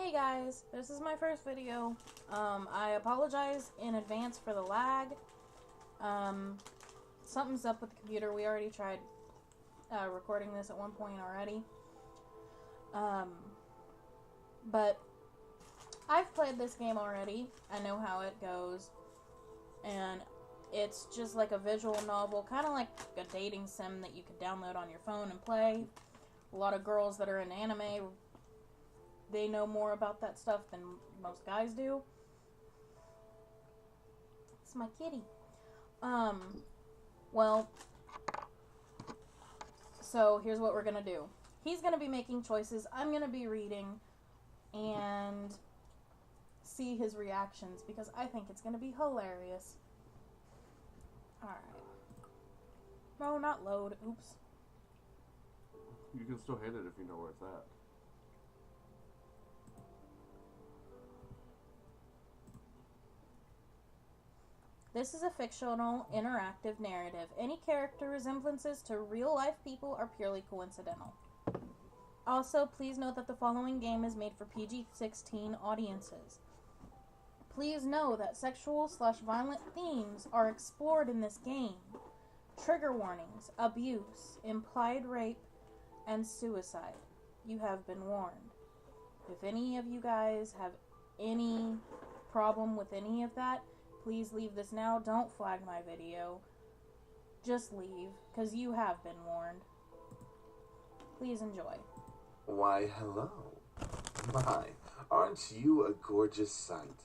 Hey guys, this is my first video. I apologize in advance for the lag. Something's up with the computer. We already tried recording this at one point already. But I've played this game already. I know how it goes. And it's just like a visual novel, kind of like a dating sim that you could download on your phone and play. A lot of girls that are in anime, they know more about that stuff than most guys do. It's my kitty. Well, so here's what we're gonna do. He's gonna be making choices, I'm gonna be reading, and see his reactions, because I think it's gonna be hilarious. Alright. No, not load. Oops. You can still hit it if you know where it's at. This is a fictional, interactive narrative. Any character resemblances to real-life people are purely coincidental. Also, please note that the following game is made for PG-16 audiences. Please know that sexual/violent themes are explored in this game. Trigger warnings, abuse, implied rape, and suicide. You have been warned. If any of you guys have any problem with any of that, please leave this now. Don't flag my video. Just leave, because you have been warned. Please enjoy. Why, hello. My, aren't you a gorgeous sight?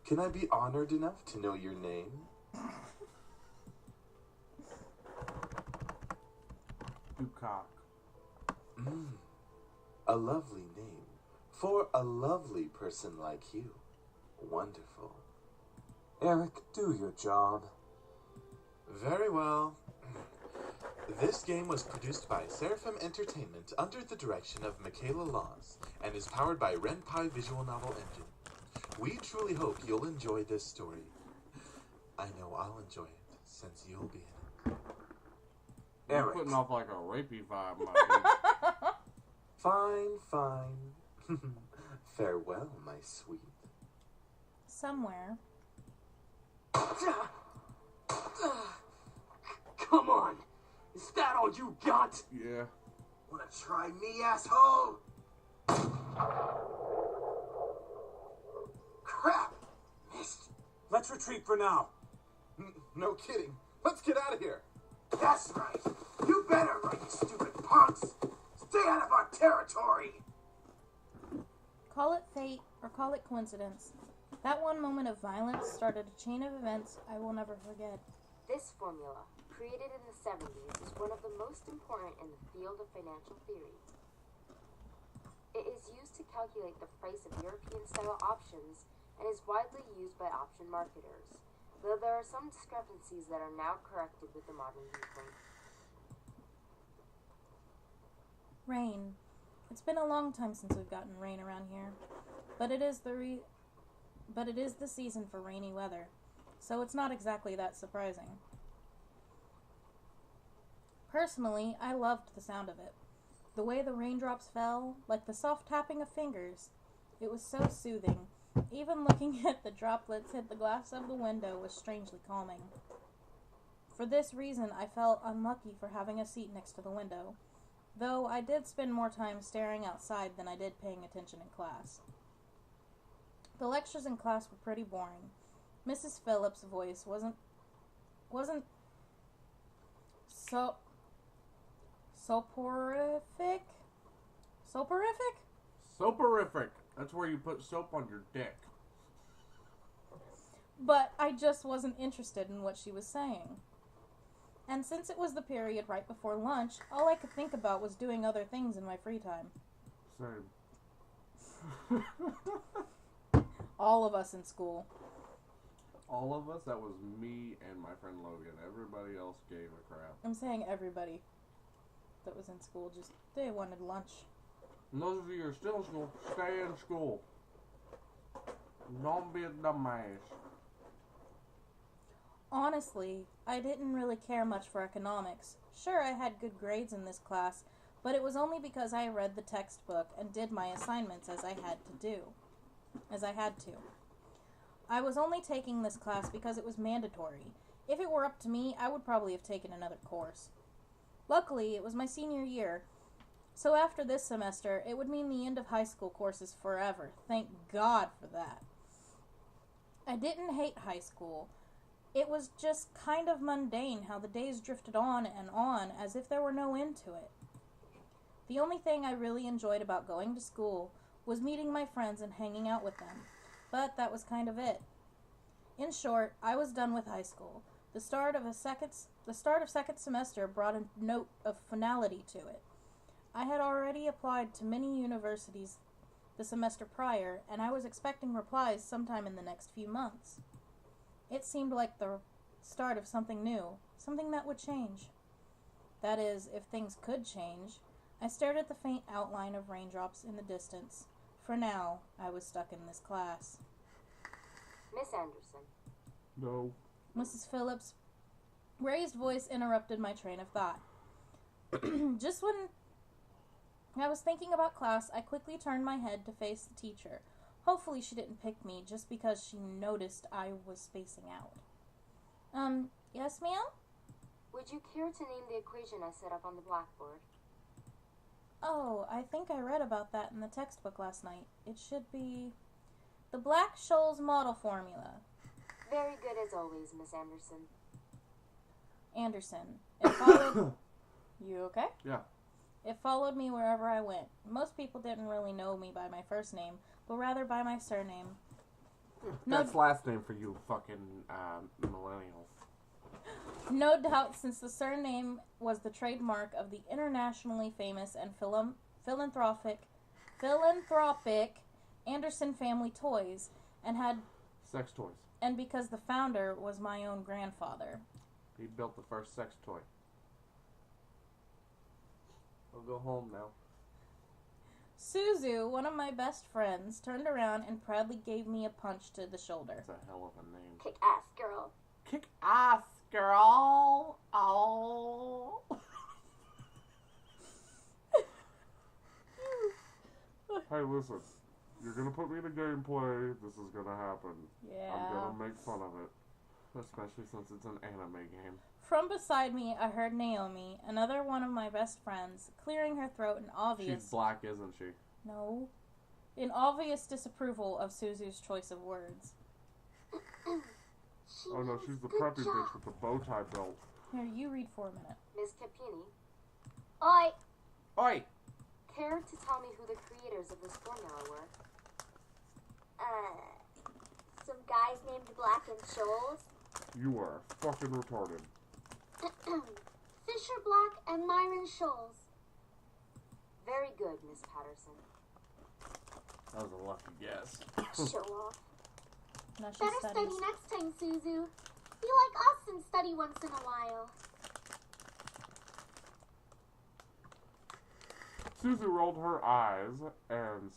Can I be honored enough to know your name? Dukak. A lovely name for a lovely person like you. Wonderful. Eric, do your job. Very well. This game was produced by Seraphim Entertainment under the direction of Michaela Laws and is powered by Ren'Py Visual Novel Engine. We truly hope you'll enjoy this story. I know I'll enjoy it, since you'll be in it. You're Eric. putting off like a rapey vibe, my dude. Fine, fine. Farewell, my sweet. Somewhere. Come on! Is that all you got? Yeah. Wanna try me, asshole? Crap! Missed. Let's retreat for now. No kidding. Let's get out of here. That's right. You better run, you stupid punks. Stay out of our territory. Call it fate, or call it coincidence. That one moment of violence started a chain of events I will never forget. This formula, created in the 70s, is one of the most important in the field of financial theory. It is used to calculate the price of European-style options and is widely used by option marketers, though there are some discrepancies that are now corrected with the modern viewpoint. Rain. It's been a long time since we've gotten rain around here, but it is the season for rainy weather, so it's not exactly that surprising. Personally, I loved the sound of it. The way the raindrops fell, like the soft tapping of fingers. It was so soothing. Even looking at the droplets hit the glass of the window was strangely calming. For this reason, I felt unlucky for having a seat next to the window, though I did spend more time staring outside than I did paying attention in class. The lectures in class were pretty boring. Mrs. Phillips' voice wasn't soporific? Soporific? Soporific. That's where you put soap on your dick. But I just wasn't interested in what she was saying. And since it was the period right before lunch, all I could think about was doing other things in my free time. Same. All of us in school. All of us? That was me and my friend Logan. Everybody else gave a crap. I'm saying everybody that was in school, just they wanted lunch. And those of you who are still in school, stay in school. Don't be a dumbass. Honestly, I didn't really care much for economics. Sure, I had good grades in this class, but but it was only because I read the textbook and did my assignments as I had to. I was only taking this class because it was mandatory. If it were up to me, I would probably have taken another course. Luckily, it was my senior year, so after this semester, it would mean the end of high school courses forever. Thank God for that. I didn't hate high school. It was just kind of mundane how the days drifted on as if there were no end to it. The only thing I really enjoyed about going to school was meeting my friends and hanging out with them. But that was kind of it. In short, I was done with high school. The start of second semester brought a note of finality to it. I had already applied to many universities the semester prior, and I was expecting replies sometime in the next few months. It seemed like the start of something new, something that would change. That is, if things could change. I stared at the faint outline of raindrops in the distance. For now, I was stuck in this class. Miss Anderson. No. Mrs. Phillips' raised voice interrupted my train of thought. Just when I was thinking about class, I quickly turned my head to face the teacher. Hopefully she didn't pick me just because she noticed I was spacing out. Yes, ma'am? Would you care to name the equation I set up on the blackboard? Oh, I think I read about that in the textbook last night. It should be the Black-Scholes model formula. Very good as always, Miss Anderson. Anderson. It followed... You okay? Yeah. It followed me wherever I went. Most people didn't really know me by my first name, but rather by my surname. That's last name for you fucking millennials. No doubt, since the surname was the trademark of the internationally famous and philanthropic Anderson Family Toys, and had Sex toys. and because the founder was my own grandfather. He built the first sex toy. I'll go home now. Suzu, one of my best friends, turned around and proudly gave me a punch to the shoulder. That's a hell of a name. Kick ass, girl. Kick ass, girl. Oh. Hey, listen. You're gonna put me in a gameplay. This is gonna happen. Yeah. I'm gonna make fun of it. Especially since it's an anime game. From beside me, I heard Naomi, another one of my best friends, clearing her throat in obvious... She's black, isn't she? No. In obvious disapproval of Suzu's choice of words. Oh no, she's the preppy bitch with the bow tie belt. Here, you read for a minute. Miss Capini. Oi! Oi! Care to tell me who the creators of this formula were? Some guys named Black and Scholes. You are fucking retarded. Fisher Black and Myron Scholes. Very good, Miss Patterson. That was a lucky guess. Show off. Now she Better studies. study next time, Suzu. Be like us and study once in a while. Suzu rolled her eyes and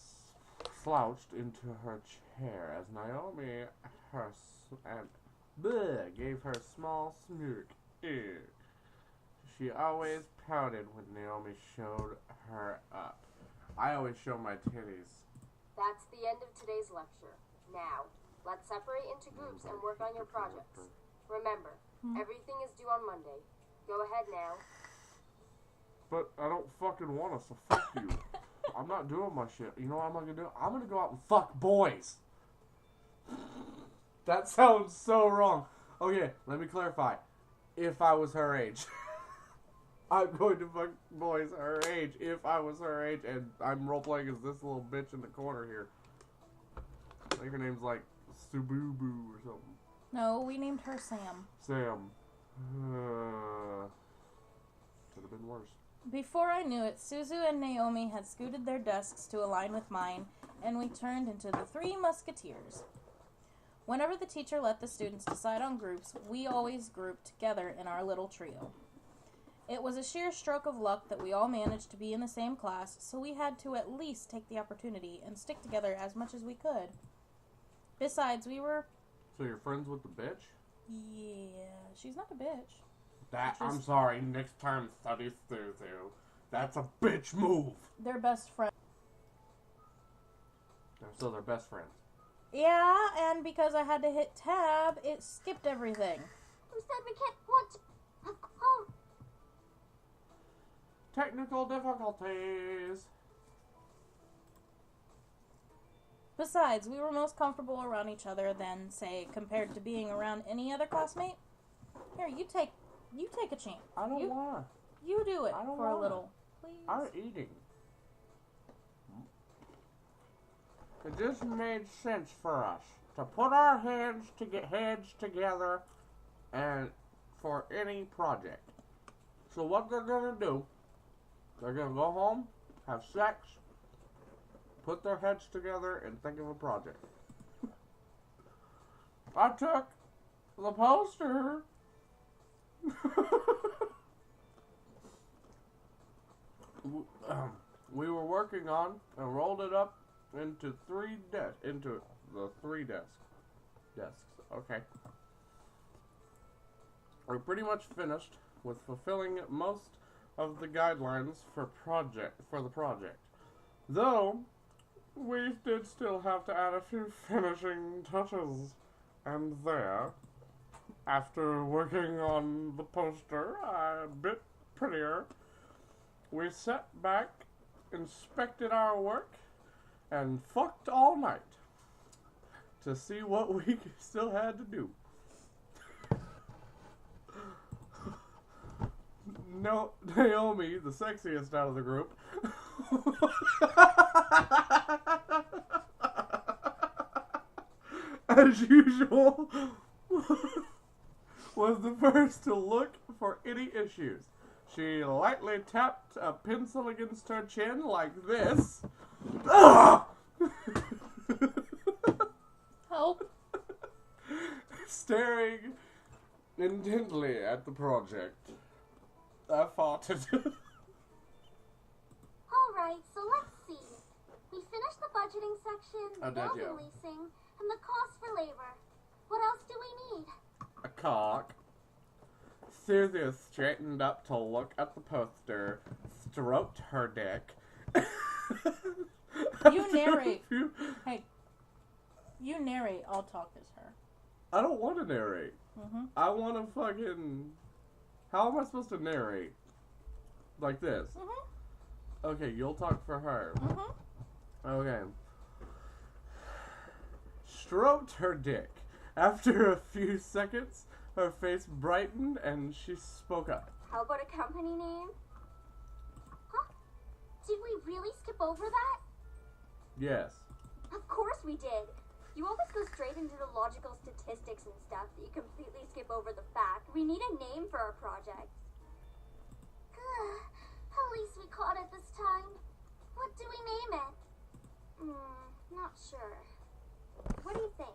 slouched into her chair as Naomi gave her a small smirk. Ew. She always pouted when Naomi showed her up. I always show my titties. That's the end of today's lecture. Now, let's separate into groups and work on your projects. Remember, everything is due on Monday. Go ahead now. But I don't fucking want to, so fuck you. I'm not doing my shit. You know what I'm gonna do? I'm gonna go out and fuck boys. That sounds so wrong. Okay, let me clarify. If I was her age. I'm going to fuck boys her age if I was her age, and I'm role-playing as this little bitch in the corner here. I think her name's like Sububu or something. No, we named her Sam. Sam. Could have been worse. Before I knew it, Suzu and Naomi had scooted their desks to align with mine, and we turned into the Three Musketeers. Whenever the teacher let the students decide on groups, we always grouped together in our little trio. It was a sheer stroke of luck that we all managed to be in the same class, so we had to at least take the opportunity and stick together as much as we could. Besides, we were... So you're friends with the bitch? Yeah, she's not a bitch. I'm sorry, next time study Suzu. That's a bitch move. They're best friends. So they're best friends. Yeah, and because I had to hit tab, it skipped everything. Who said we can't watch? Oh, Technical difficulties. Besides, we were most comfortable around each other than, say, compared to being around any other classmate. Here, you take a chance. I don't want. You do it I don't for a wanna. little, please. I'm eating. It just made sense for us to put our heads together and for any project. So what they're gonna do, they're gonna go home, have sex, put their heads together, and think of a project. I took the poster. We were working on and rolled it up into the three desks. Okay. We're pretty much finished with fulfilling most of the guidelines for the project. Though we did still have to add a few finishing touches, and there, after working on the poster a bit prettier, we sat back, inspected our work, and fucked all night to see what we still had to do. No, Naomi, the sexiest out of the group, as usual, was the first to look for any issues. She lightly tapped a pencil against her chin like this. Help. Staring intently at the project. I farted. alright, so let's see. We finished the budgeting section, the Oh, did building you? leasing, and the cost for labor. What else do we need? A cock. Susie straightened up to look at the poster, stroked her dick. You narrate. Hey, you narrate. I'll talk as her. I don't want to narrate. Mm-hmm. I want to fucking... How am I supposed to narrate? Like this? Mm-hmm. Okay, you'll talk for her. Mm-hmm. Okay. Stroked her dick. After a few seconds, her face brightened and she spoke up. How about a company name? Huh? Did we really skip over that? Yes. Of course we did. You always go straight into the logical statistics and stuff that you completely skip over the fact. We need a name for our project. At least we caught it this time. What do we name it? Not sure. What do you think?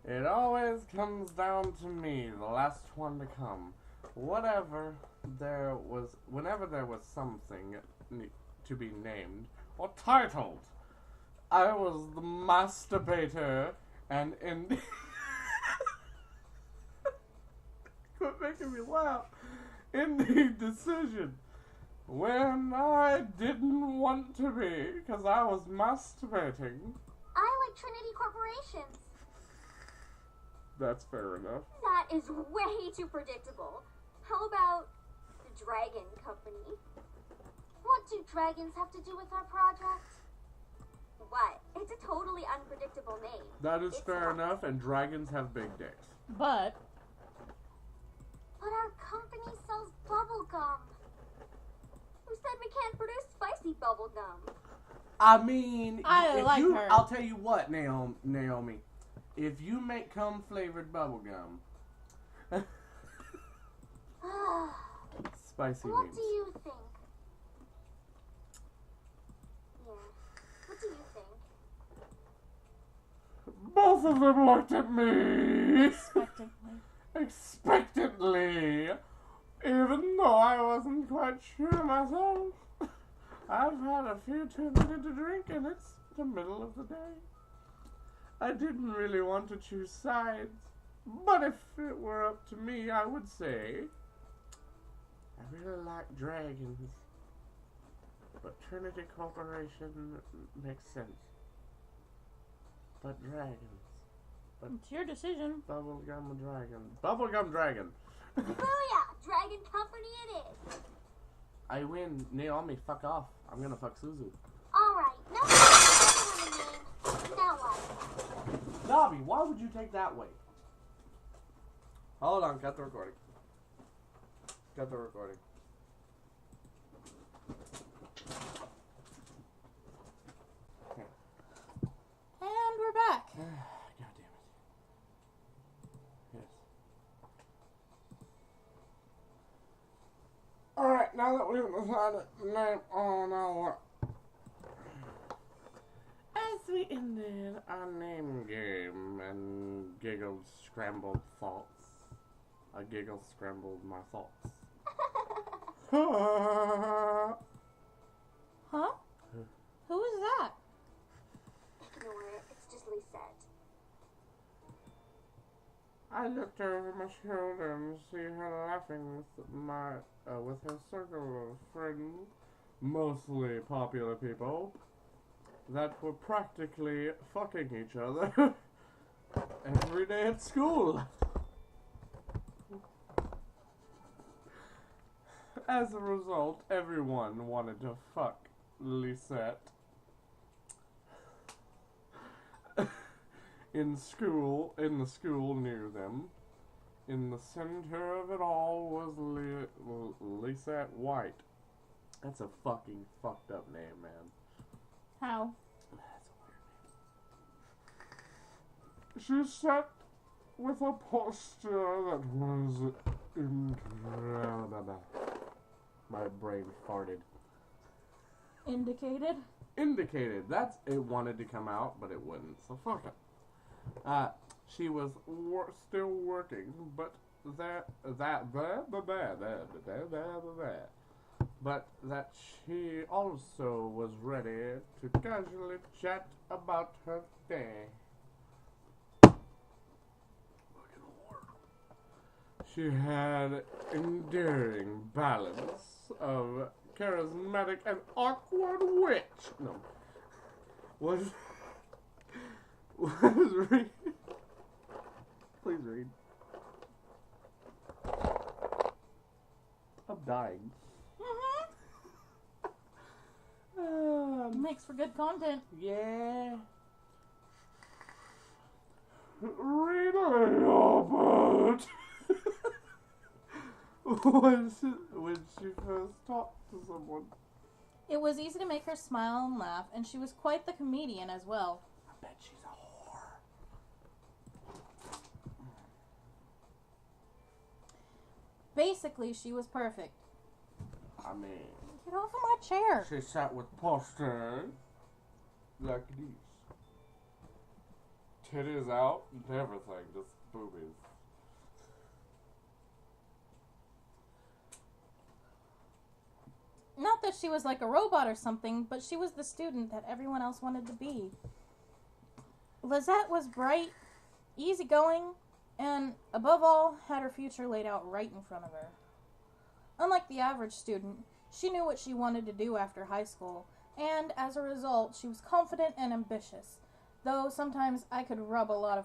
It always comes down to me, the last one to come. Whenever there was something to be named or titled, I was the masturbator, and in quit making me laugh. In the decision, when I didn't want to be, because I was masturbating. I like Trinity Corporations. That's fair enough. That is way too predictable. How about the Dragon Company? What do dragons have to do with our project? What? It's a totally unpredictable name. That is It's fair not- enough, and dragons have big dicks. But But our company sells bubble gum. Who said we can't produce spicy bubble gum? I mean, I if like you, her. I'll tell you what, Naomi. If you make cum-flavored bubblegum, spicy What memes. do you think? Yeah. What do you think? Both of them looked at me expectantly. expectantly, even though I wasn't quite sure myself. I've had a few too many to drink, and it's the middle of the day. I didn't really want to choose sides, But if it were up to me, I would say I really like dragons. But Trinity Corporation makes sense. But dragons. It's your decision. Bubblegum dragon. Bubblegum dragon. Booyah! Dragon Company it is. I win. Naomi, fuck off. I'm gonna fuck Suzu. Alright, no name. Now what? Dobby, why would you take that way? Hold on, cut the recording. Cut the recording. And we're back. God damn it. Yes. Alright, now that we've decided the name, oh now what? As we ended our name game and giggled scrambled thoughts, I giggled scrambled my thoughts. Huh? Who is that? Ignore it. It's just Lisette. I looked over my shoulder and see her laughing with her circle of friends, mostly popular people, that were practically fucking each other every day at school. As a result, everyone wanted to fuck Lisette. In the school near them, in the center of it all was Lisette White. That's a fucking fucked up name, man. How? That's a weird name. She sat with a posture that was incredible. My brain farted. Indicated? Indicated. That's it. Wanted to come out, but it wouldn't. So fuck it. She was still working, but that she also was ready to casually chat about her day. She had endearing balance of charismatic and awkward witch. No. Was read. Please read. I'm dying. Makes for good content. Yeah. Read a little bit. when she first talked to someone. It was easy to make her smile and laugh, and she was quite the comedian as well. I bet she's a whore. Basically, she was perfect. I mean, Get off of my chair. she sat with posters like these. Titties out and everything, just boobies. Not that she was like a robot or something, but she was the student that everyone else wanted to be. Lisette was bright, easygoing, and, above all, had her future laid out right in front of her. Unlike the average student, she knew what she wanted to do after high school, and, as a result, she was confident and ambitious, though sometimes it could rub a lot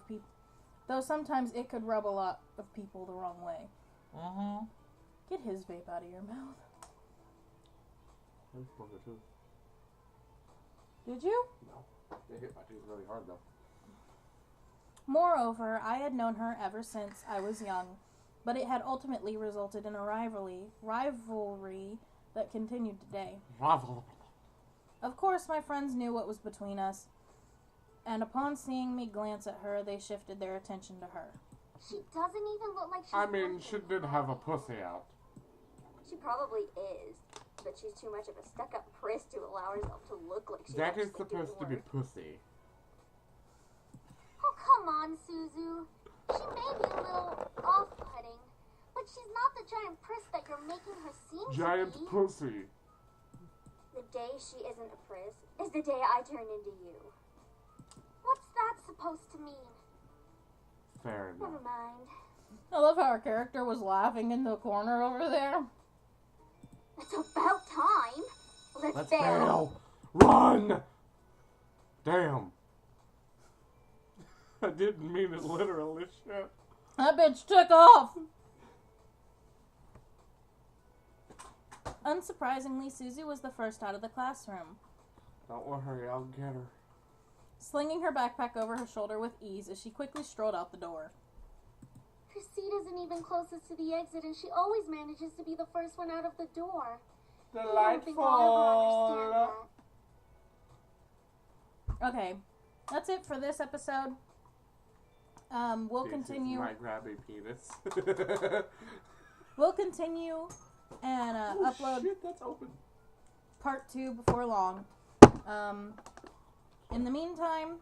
of people the wrong way. Mm-hmm. Get his vape out of your mouth. I broke a tooth. Did you? No. It hit my tooth really hard, though. Moreover, I had known her ever since I was young, but it had ultimately resulted in a rivalry that continued today. Of course, my friends knew what was between us, and upon seeing me glance at her, they shifted their attention to her. She doesn't even look like she's I mean, working she did have a pussy out. She probably is, but she's too much of a stuck-up priss to allow herself to look like she's That is actually supposed to doing be work. pussy. Oh, come on, Suzu. She may be a little off-putting, but she's not the giant priss that you're making her seem Giant to be. pussy. The day she isn't a priss is the day I turn into you. What's that supposed to mean? Fair enough. Never mind. I love how our character was laughing in the corner over there. It's about time. Let's bail. Bail. Run! Damn. I didn't mean it literally, shit. That bitch took off. Unsurprisingly, Susie was the first out of the classroom, Don't worry, I'll get her. slinging her backpack over her shoulder with ease as she quickly strolled out the door. Her seat isn't even closest to the exit, and she always manages to be the first one out of the door. I don't think I'll ever understand that. Okay, that's it for this episode. We'll continue. My grabby penis. We'll continue and upload Shit, that's open. part 2 before long. In the meantime,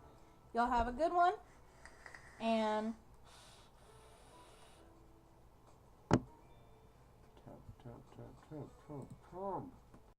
y'all have a good one, and Tap, tap, tap, tap, tap, tap.